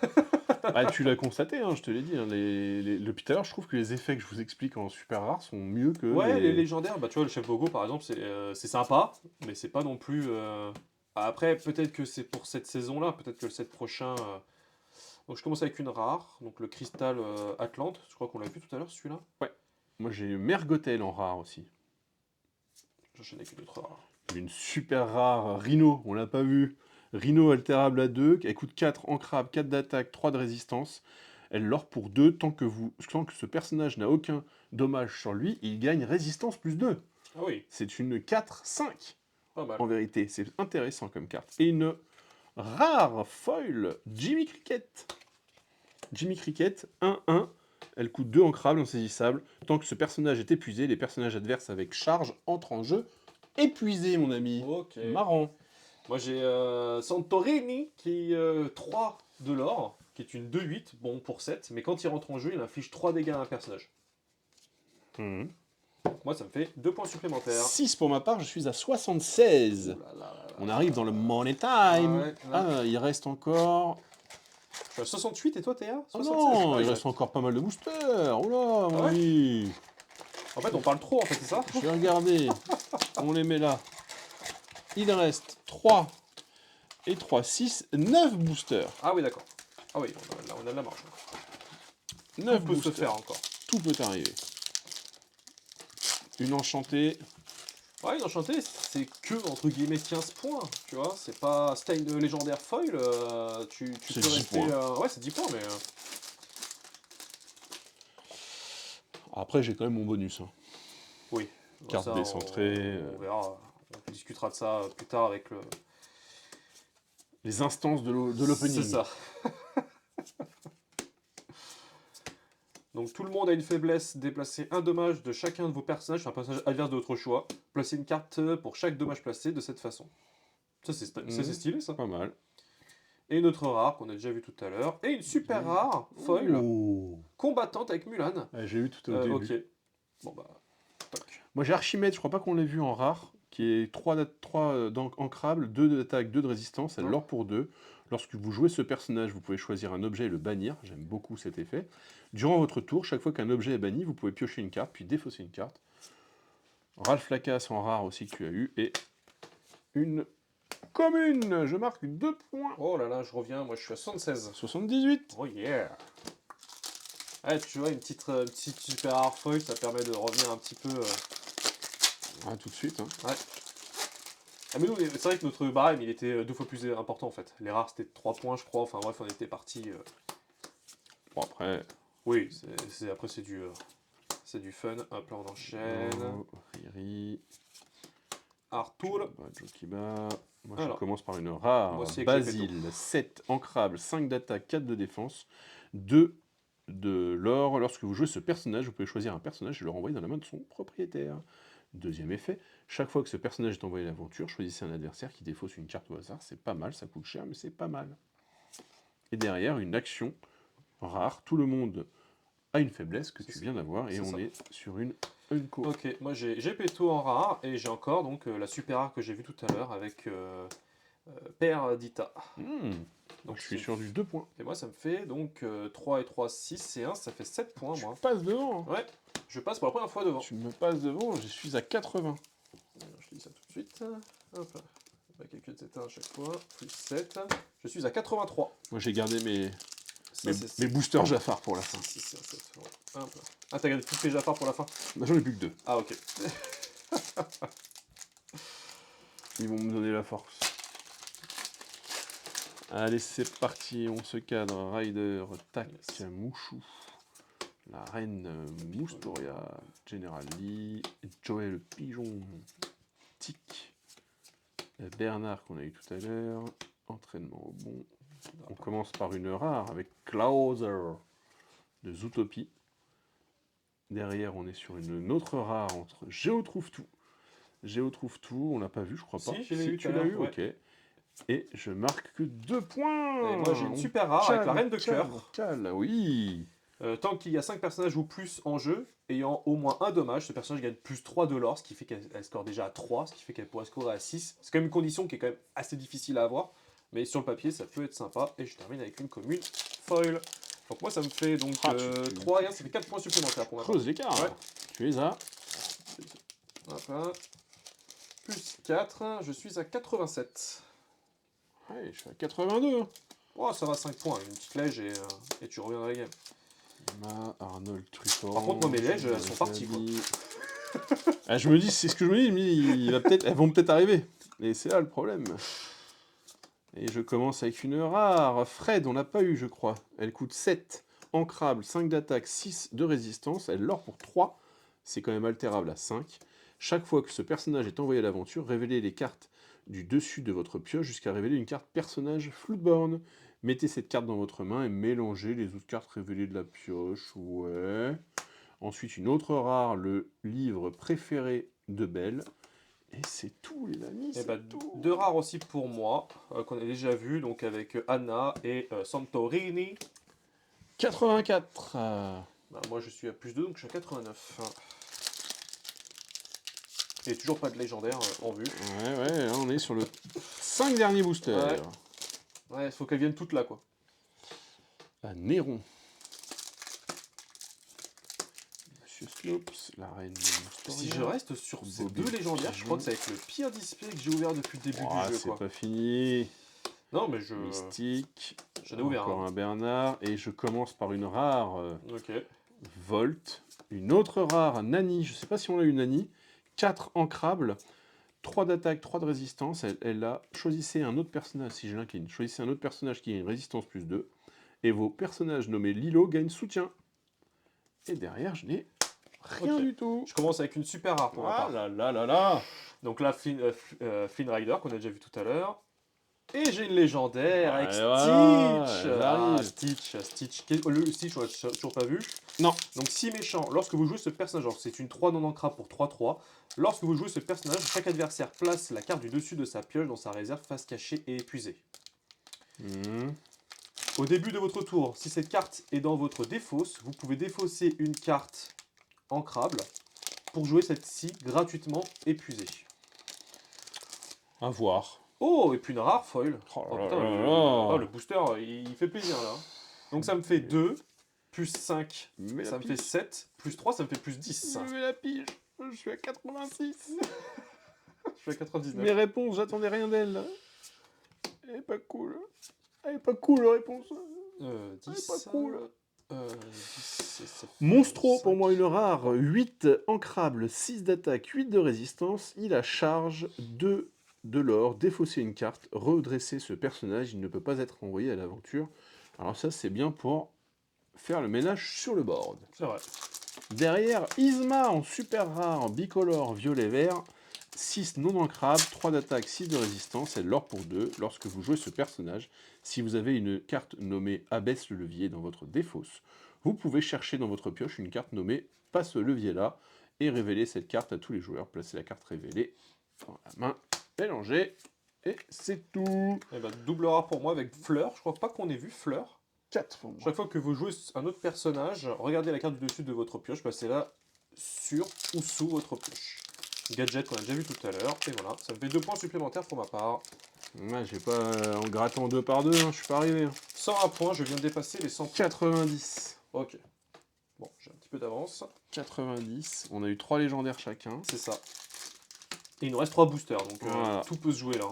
Ah, tu l'as constaté, hein, je te l'ai dit. Hein, depuis tout à l'heure, je trouve que les effets que je vous explique en super rare sont mieux que. Ouais, les légendaires, bah tu vois, le chef Bogo par exemple, c'est sympa, mais c'est pas non plus. Après, peut-être que c'est pour cette saison-là, peut-être que le set prochain. Donc je commence avec une rare, donc le cristal Atlante, je crois qu'on l'a vu tout à l'heure celui-là. Ouais. Moi j'ai Mergotel en rare aussi. J'enchaîne avec une autre rare. Une super rare Rhino, on l'a pas vu. Rhino altérable à 2, elle coûte 4 en crabe, 4 d'attaque, 3 de résistance. Elle l'or pour 2, tant que ce personnage n'a aucun dommage sur lui, il gagne résistance plus 2. Ah oui. C'est une 4-5. Pas mal. En vérité, c'est intéressant comme carte. Et une rare foil, Jimmy Cricket. Jimmy Cricket, 1-1. Elle coûte 2 en crabe, insaisissable. Tant que ce personnage est épuisé, les personnages adverses avec charge entrent en jeu. Épuisé, mon ami. Ok. Marrant. Moi j'ai Santorini qui 3 de l'or, qui est une 2-8, bon pour 7, mais quand il rentre en jeu, il inflige 3 dégâts à un personnage. Donc moi ça me fait 2 points supplémentaires. 6 pour ma part, je suis à 76. On arrive dans le money time. Il reste encore... Je suis à 68 et toi t'es à 76. Non, il reste encore pas mal de boosters. Oh là, mon ami. En fait on parle trop en fait, c'est ça? Je vais regarder. On les met là. Il reste 3 et 3, 6, 9 boosters. Ah oui, d'accord. Ah oui, là on a de la marge. 9 peut se faire encore. Tout peut arriver. Une enchantée. Ouais, une enchantée, c'est que, entre guillemets, 15 points, tu vois. C'est pas... Si t'as une légendaire foil, tu peux rester... ouais, c'est 10 points, mais... Après, j'ai quand même mon bonus. Hein. Oui. Carte ça, décentrée. On verra. On discutera de ça plus tard avec le... Les instances de l'opening. C'est ça. Donc tout le monde a une faiblesse, déplacez un dommage de chacun de vos personnages, un personnage adverse de votre choix. Placez une carte pour chaque dommage placé de cette façon. Ça c'est stylé ça. Pas mal. Et une autre rare qu'on a déjà vu tout à l'heure. Et une super rare, foil, combattante avec Mulan. J'ai eu tout au début. Ok. Bon bah, toc. Moi j'ai Archimède, je crois pas qu'on l'ait vu en rare, qui est 3 ancrable, 2 d'attaque, 2 de résistance, elle l'or pour 2. Lorsque vous jouez ce personnage, vous pouvez choisir un objet et le bannir, j'aime beaucoup cet effet. Durant votre tour, chaque fois qu'un objet est banni, vous pouvez piocher une carte, puis défausser une carte. Ralph Lacasse en rare aussi que tu as eu, et une commune, je marque 2 points. Oh là là, je reviens, moi je suis à 76. 78. Oh yeah. Ouais, tu vois, une petite super rare foil, ça permet de revenir un petit peu... Ah, tout de suite. Hein. Ouais. Ah mais nous, c'est vrai que notre barème, il était 2 fois plus important en fait. Les rares, c'était 3 points, je crois. Enfin bref, on était parti... Bon, après... Oui, après c'est du fun. Hop là, on enchaîne. Riri. Arthur. Jokiba. Moi, je commence par une rare. Basile, 7 ancrable, 5 d'attaque, 4 de défense, 2 de l'or. Lorsque vous jouez ce personnage, vous pouvez choisir un personnage et le renvoyer dans la main de son propriétaire. Deuxième effet, chaque fois que ce personnage est envoyé à l'aventure, choisissez un adversaire qui défausse une carte au hasard. C'est pas mal, ça coûte cher, mais c'est pas mal. Et derrière, une action rare. Tout le monde a une faiblesse que tu viens d'avoir et on est sur une co. Ok, moi j'ai Péto en rare et j'ai encore donc la super rare que j'ai vue tout à l'heure avec Perdita. Donc je suis sur du 2 points. Et moi, ça me fait donc 3 et 3, 6 et 1, ça fait 7 points, moi. Tu passes devant. Ouais, je passe pour la première fois devant. Tu me passes devant, je suis à 80. Alors, je te dis ça tout de suite. Hop là. On va calculer de 7 à chaque fois. Plus 7. Je suis à 83. Moi, j'ai gardé mes boosters Jafar pour la fin. 6, 7, ouais. Hop là. Ah, t'as gardé tous tes Jafar pour la fin? Bah, j'en ai plus que 2. Ah, ok. Ils vont me donner la force. Allez, c'est parti, on se cadre. Ryder, Tac, Mouchou, la reine Moustoria, General Lee, Joël le pigeon, Tic, Bernard qu'on a eu tout à l'heure, entraînement au bon. On commence par une rare avec Clouser de Zootopie. Derrière, on est sur une autre rare entre Géo trouve tout. Géo trouve tout, on l'a pas vu, je crois pas. Si, tu l'as eu, ouais. ok. Et je marque que 2 points. Et moi j'ai une super rare avec la reine de cœur. Oui. Tant qu'il y a 5 personnages ou plus en jeu, ayant au moins un dommage, ce personnage gagne plus 3 de l'or, ce qui fait qu'elle score déjà à 3, ce qui fait qu'elle pourrait scorer à 6. C'est quand même une condition qui est quand même assez difficile à avoir, mais sur le papier ça peut être sympa. Et je termine avec une commune foil. Donc moi ça me fait donc 3 et 1, ça fait 4 points supplémentaires pour ma part. Creuse l'écart. Ouais. Tu es à Voilà. Plus 4, je suis à 87. Ouais, je suis à 82. Oh, ça va 5 points, une petite lège et tu reviens dans la game. Arnold Trufford. Par contre, moi, mes lèges, elles sont parties, quoi. Ah, je me dis, c'est ce que je me dis, elles vont peut-être arriver. Et c'est là le problème. Et je commence avec une rare. Fred, on l'a pas eu, je crois. Elle coûte 7, ancrable, 5 d'attaque, 6 de résistance. Elle l'or pour 3. C'est quand même altérable à 5. Chaque fois que ce personnage est envoyé à l'aventure, révélez les cartes du dessus de votre pioche jusqu'à révéler une carte personnage Floodborn. Mettez cette carte dans votre main et mélangez les autres cartes révélées de la pioche. Ouais. Ensuite, une autre rare, le livre préféré de Belle. Et c'est tout, les amis. Et bah, 2 rares aussi pour moi, qu'on a déjà vu, donc avec Anna et Santorini. 84. Bah, moi, je suis à plus 2, donc je suis à 89. Et toujours pas de légendaire en vue. Ouais, là on est sur le 5 derniers boosters. Ouais, il faut qu'elles viennent toutes là, quoi. Néron. Monsieur Sloops, la reine de Moustoria. Si je reste sur ces 2 légendaires, je crois que ça va être le pire display que j'ai ouvert depuis le début du jeu, c'est pas fini. Non, mais je... Mystique. J'en ai ouvert encore un Bernard. Et je commence par une rare. Ok. Volt. Une autre rare, Nani. Je sais pas si on l'a eu, Nani. 4 ancrables, 3 d'attaque, 3 de résistance. Elle a choisissez un autre personnage, si je l'incline. Choisissez un autre personnage qui a une résistance plus 2. Et vos personnages nommés Lilo gagnent soutien. Et derrière, je n'ai rien du tout. Je commence avec une super rare pour ma part. Là. Donc là, Flynn Rider, qu'on a déjà vu tout à l'heure. Et j'ai une légendaire avec Stitch. Stitch. Le Stitch, on l'a toujours pas vu. Non. Donc si méchant, lorsque vous jouez ce personnage, c'est une 3 non ancrable pour 3-3. Lorsque vous jouez ce personnage, chaque adversaire place la carte du dessus de sa pioche dans sa réserve face cachée et épuisée. Au début de votre tour, si cette carte est dans votre défausse, vous pouvez défausser une carte ancrable pour jouer cette-ci gratuitement épuisée. À voir. Oh, et puis une rare foil. Le booster, il fait plaisir là. Donc ça me fait 2, plus 5, ça me fait 7, plus 3, ça me fait plus 10. Mais la pige, je suis à 86. Je suis à 99. Mes réponses, j'attendais rien d'elle. Elle est pas cool. Elle est pas cool, la réponse. 10. Elle est pas cool. 10, Monstro, pour moi, une rare. 8 ancrable, 6 d'attaque, 8 de résistance. Il a charge 2 de l'or, défausser une carte, redresser ce personnage, il ne peut pas être envoyé à l'aventure. Alors ça, c'est bien pour faire le ménage sur le board. C'est vrai. Derrière, Isma en super rare, bicolore, violet-vert, 6 non ancrables, 3 d'attaque, 6 de résistance, et l'or pour 2. Lorsque vous jouez ce personnage, si vous avez une carte nommée Abaisse le levier dans votre défausse, vous pouvez chercher dans votre pioche une carte nommée Passe ce levier-là, et révéler cette carte à tous les joueurs. Placez la carte révélée dans la main. Mélanger, et c'est tout. Et bah, double rare pour moi avec Fleur. Je crois pas qu'on ait vu Fleur. 4 pour moi. Chaque fois que vous jouez un autre personnage, regardez la carte du dessus de votre pioche, passez-la sur ou sous votre pioche. Gadget qu'on a déjà vu tout à l'heure. Et voilà, ça me fait 2 points supplémentaires pour ma part. Ouais, j'ai pas... en grattant 2 par 2, je suis pas arrivé. 101 points, je viens de dépasser les 100 points. 90. Ok. Bon, j'ai un petit peu d'avance. 90. On a eu 3 légendaires chacun. C'est ça. Et il nous reste 3 boosters, donc voilà. tout peut se jouer là.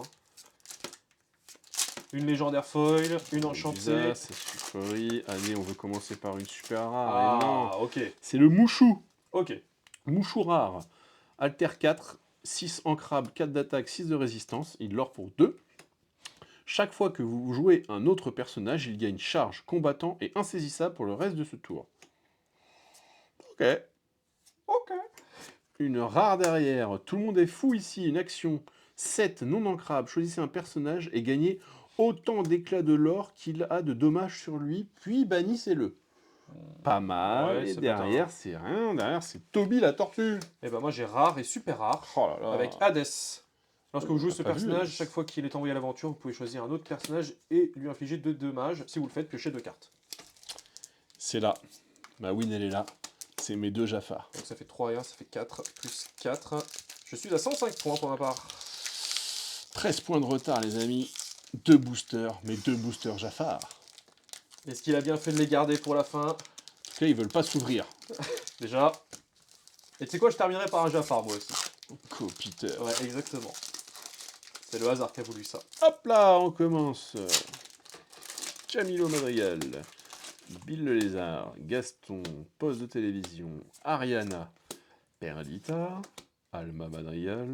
Une légendaire foil, une enchantée. C'est Sucrerie. Allez, on veut commencer par une super rare. Ah, et non, ok. c'est le Mouchou. Ok. Mouchou rare. Alter 4, 6 ancrable, 4 d'attaque, 6 de résistance. Il l'or pour 2. Chaque fois que vous jouez un autre personnage, il gagne charge, combattant et insaisissable pour le reste de ce tour. Ok. Ok. Une rare derrière. Tout le monde est fou ici. Une action 7 non ancrable. Choisissez un personnage et gagnez autant d'éclats de l'or qu'il a de dommages sur lui, puis bannissez-le. Pas mal. Ouais, et c'est derrière, c'est rien. Derrière, c'est Toby la tortue. Et ben moi j'ai rare et super rare. Oh là là. Avec Hades. Lorsque vous jouez ce pas vu, personnage, Hades. chaque fois qu'il est envoyé à l'aventure, vous pouvez choisir un autre personnage et lui infliger 2 dommages. Si vous le faites, piochez 2 cartes. C'est là. Ma win, elle est là. C'est mes 2 Jafar. Donc ça fait 3 et 1, ça fait 4, plus 4. Je suis à 105 points pour ma part. 13 points de retard, les amis. 2 boosters, mes 2 boosters Jafar. Est-ce qu'il a bien fait de les garder pour la fin? En tout cas, ils veulent pas s'ouvrir. Déjà. Et tu sais quoi, je terminerai par un Jafar moi aussi. Copiteur. Ouais, exactement. C'est le hasard qui a voulu ça. Hop là, on commence. Camilo Madrigal, Bill le Lézard, Gaston, poste de télévision, Ariana, Perdita, Alma Madrigal,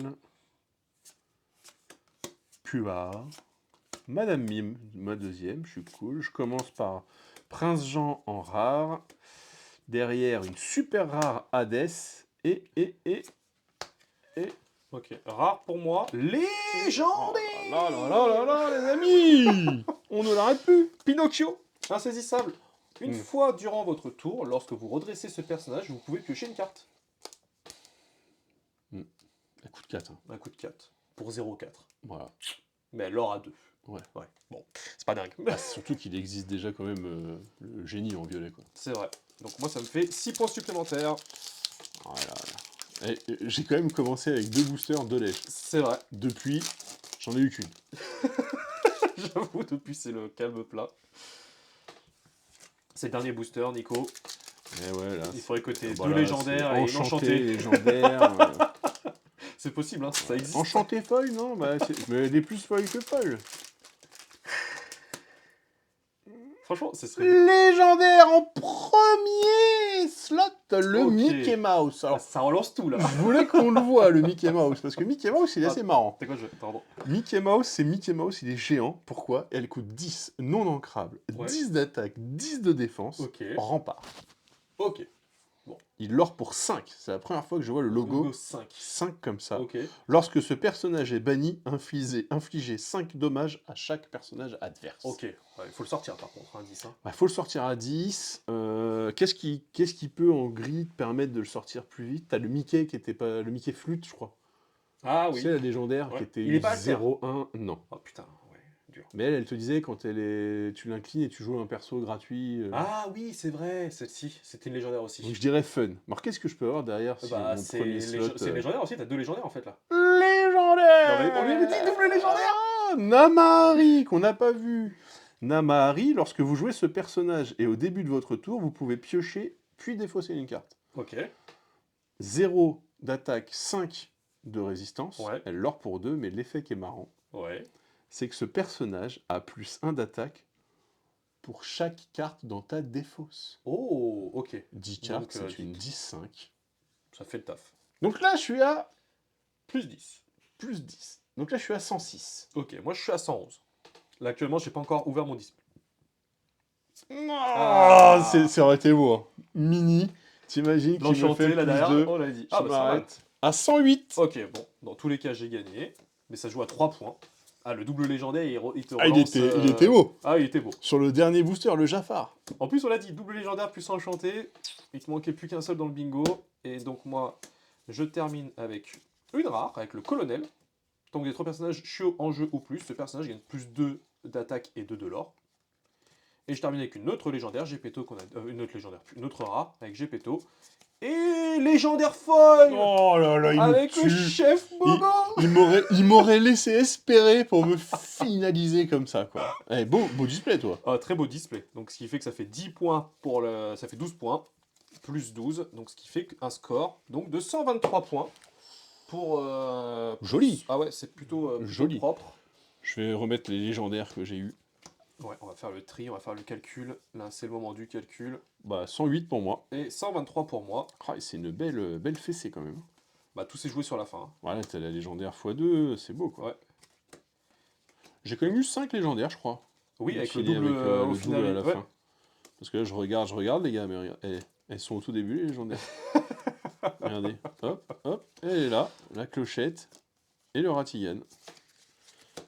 Puar, Madame Mime, ma deuxième, je suis cool. Je commence par Prince Jean en rare. Derrière, une super rare Hades. Et Ok, rare pour moi. Légendaire. Oh là là là là là, les amis. On ne l'arrête plus. Pinocchio, insaisissable. Une Mm. fois durant votre tour, lorsque vous redressez ce personnage, vous pouvez piocher une carte. Un coup de 4. Un coup de 4 pour 0,4. Voilà. Mais elle l'aura 2. Ouais. Bon, c'est pas dingue. Ah, surtout qu'il existe déjà quand même le génie en violet, quoi. C'est vrai. Donc moi, ça me fait 6 points supplémentaires. Voilà. J'ai quand même commencé avec 2 boosters, 2 lèches. C'est vrai. Depuis, j'en ai eu qu'une. J'avoue, depuis, c'est le calme plat. C'est le dernier booster, Nico. Et ouais, là, Il faudrait que tu aies voilà, 2 légendaires et une enchantée. Légendaire. C'est possible, hein, ça existe. Enchanté folle, non bah, mais elle est plus folle que folle. Franchement, ce serait... Légendaire en premier slot, le Ok. Mickey Mouse. Alors, ça relance tout, là. je voulais qu'on le voit, le Mickey Mouse, parce que Mickey Mouse, il est assez marrant. C'est quoi, pardon. Mickey Mouse, c'est Mickey Mouse, il est géant. Pourquoi? Elle coûte 10 non ancrable, Ouais. 10 d'attaque, 10 de défense, Ok. rempart. Ok. Il l'or pour 5. C'est la première fois que je vois le logo 5. 5 comme ça. Ok. Lorsque ce personnage est banni, infligez 5 dommages à chaque personnage adverse. Ok. Ouais, il faut le sortir, par contre, un 10. Hein. Faut le sortir à 10. Qu'est-ce qui peut en gris te permettre de le sortir plus vite? T'as le Mickey qui était pas. Le Mickey flûte, je crois. Ah oui. C'est la légendaire Ouais. qui était Il est pas alter. 0-1. Non. Oh putain, ouais, dur. Mais elle te disait quand tu l'inclines et tu joues un perso gratuit. Ah oui, c'est vrai, celle-ci, c'était une légendaire aussi. Donc je dirais fun. Alors qu'est-ce que je peux avoir derrière si Bah, mon c'est premier slot c'est légendaire aussi, t'as 2 légendaires en fait là. Légendaire. Non, mais on lui avait dit double légendaire. Ah, Namahari qu'on n'a pas vu. Namahari, lorsque vous jouez ce personnage et au début de votre tour, vous pouvez piocher puis défausser une carte. Ok. 0 d'attaque, 5 de résistance. Ouais. Elle l'or pour 2, mais l'effet qui est marrant, Ouais. c'est que ce personnage a plus 1 d'attaque pour chaque carte dans ta défausse. Oh, ok. 10 cartes, Donc, c'est une 10-5. Ça fait le taf. Donc là, je suis à Plus 10. plus 10. Donc là, je suis à 106. Ok, moi je suis à 111. Là actuellement, j'ai pas encore ouvert mon display. Ah, ça aurait été beau. Hein. Mini, t'imagines qu'il me fait L'enchanté le là plus derrière, 2. on l'a dit. Je Ah bah ça va. m'arrête. À 108. Ok, bon, dans tous les cas, j'ai gagné. Mais ça joue à 3 points. Ah, le double légendaire, il te Ah, relance... il était beau. Ah, il était beau. Sur le dernier booster, le Jafar. En plus, on l'a dit, double légendaire plus enchanté. Il te manquait plus qu'un seul dans le bingo. Et donc moi, je termine avec une rare, avec le colonel. Tant que les 3 personnages chiots en jeu ou plus, ce personnage gagne plus 2 d'attaque et 2 de l'or. Et je termine avec une autre légendaire, Gepetto, une autre rare, avec Gepetto. Et légendaire foil. Oh là là, là, il me Avec le tue. chef Bogo. Il m'aurait laissé espérer pour me finaliser comme ça, quoi. Eh, beau display, toi. Très beau display. Donc, ce qui fait que ça fait 10 points pour le... Ça fait 12 points, plus 12. Donc, ce qui fait un score donc, de 123 points. Pour... Joli. Ah ouais, c'est plutôt Joli. propre. Je vais remettre les légendaires que j'ai eu. Ouais, on va faire le tri, on va faire le calcul. Là, c'est le moment du calcul. Bah, 108 pour moi. Et 123 pour moi. Ah, c'est une belle fessée, quand même. Bah, tout s'est joué sur la fin. Hein. Voilà, t'as la légendaire x2, c'est beau, quoi. Ouais. J'ai quand même eu 5 légendaires, je crois. Oui, avec le double, au final, double à la fin. Parce que là, je regarde, les gars, mais regarde, elles sont au tout début, les légendaires. Regardez, hop, elle est là, la clochette et le Ratigan.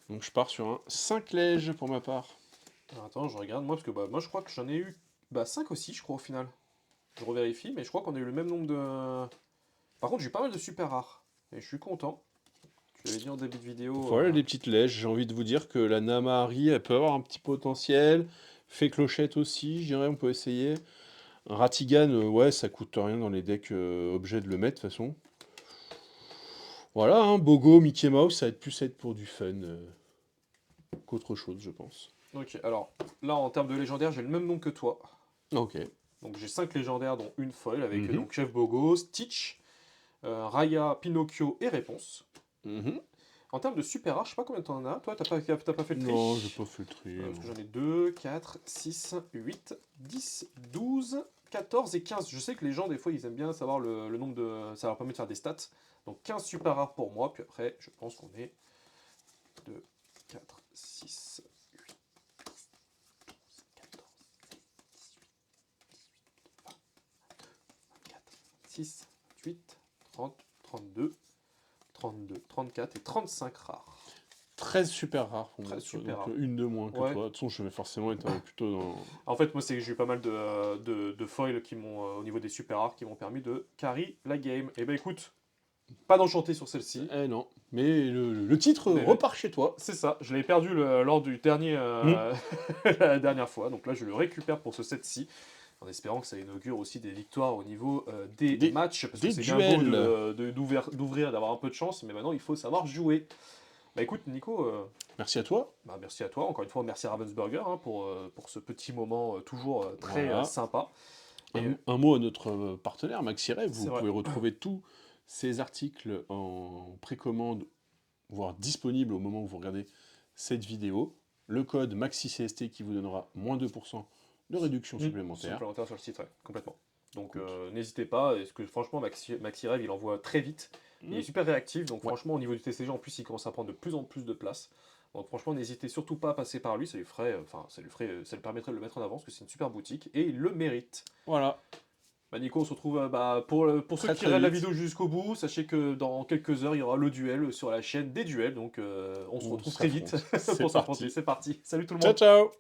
Donc je pars sur un 5 lèges pour ma part. Alors, attends, je regarde, moi, parce que moi, je crois que j'en ai eu 5 aussi, je crois, au final. Je revérifie, mais je crois qu'on a eu le même nombre de... Par contre, j'ai eu pas mal de super rares, et je suis content. Tu l'avais dit en début de vidéo. Voilà les petites lèges, j'ai envie de vous dire que la Namahari, elle peut avoir un petit potentiel. Fait clochette aussi, je dirais, on peut essayer. Un Ratigan, ouais, ça coûte rien dans les decks objets de le mettre, de toute façon. Voilà, hein, Bogo, Mickey Mouse, ça va être plus être pour du fun qu'autre chose, je pense. Ok, alors, là, en termes de légendaires, j'ai le même nombre que toi. Ok. Donc j'ai 5 légendaires, dont une foil, avec donc Chef Bogo, Stitch, Raya, Pinocchio et Réponse. En termes de super rare, je sais pas combien t'en as. Toi, t'as pas fait le tri? Non, j'ai pas fait le tri. Parce que j'en ai 2, 4, 6, 8, 10, 12, 14 et 15. Je sais que les gens, des fois, ils aiment bien savoir le nombre de... Ça leur permet de faire des stats. Donc 15 super rares pour moi. Puis après, je pense qu'on est 2, 4, 6, 8, 10, 12, 14, 16, 17, 18, 19, 20, 22, 23, 24, 6, 30, 32, 32, 34 et 35 rares. 13 super rares pour moi. 13 super donc rares. Une de moins que toi. De toute façon, je vais forcément être plutôt dans... En fait, moi, c'est que j'ai eu pas mal de foils qui m'ont, au niveau des super rares, qui m'ont permis de carry la game. Et ben écoute, pas d'enchanté sur celle-ci. Eh non, mais le titre repart chez toi. C'est ça, je l'avais perdu lors du dernier, la dernière fois. Donc là, je le récupère pour ce set-ci. En espérant que ça inaugure aussi des victoires au niveau des matchs. Parce que c'est bien beau d'ouvrir, d'avoir un peu de chance. Mais maintenant, il faut savoir jouer. Bah écoute, Nico... merci à toi. Bah, merci à toi. Encore une fois, merci à Ravensburger hein, pour ce petit moment toujours très sympa. Un mot à notre partenaire, MaxiRev. Vous pouvez retrouver tous ces articles en précommande, voire disponibles au moment où vous regardez cette vidéo. Le code MaxiCST qui vous donnera moins 2% de réduction supplémentaire. Supplémentaire sur le site, ouais, complètement. Donc n'hésitez pas, parce que franchement, MaxiRev, il envoie très vite. Il est super réactif, donc franchement, au niveau du TCG, en plus, il commence à prendre de plus en plus de place. Donc franchement, n'hésitez surtout pas à passer par lui, ça lui permettrait de le mettre en avant, parce que c'est une super boutique, et il le mérite. Voilà. Bah Nico, on se retrouve pour ceux qui regardent la vidéo jusqu'au bout. Sachez que dans quelques heures, il y aura le duel sur la chaîne des duels, donc on se retrouve très vite pour s'affronter. C'est parti, salut tout le monde. Ciao, ciao.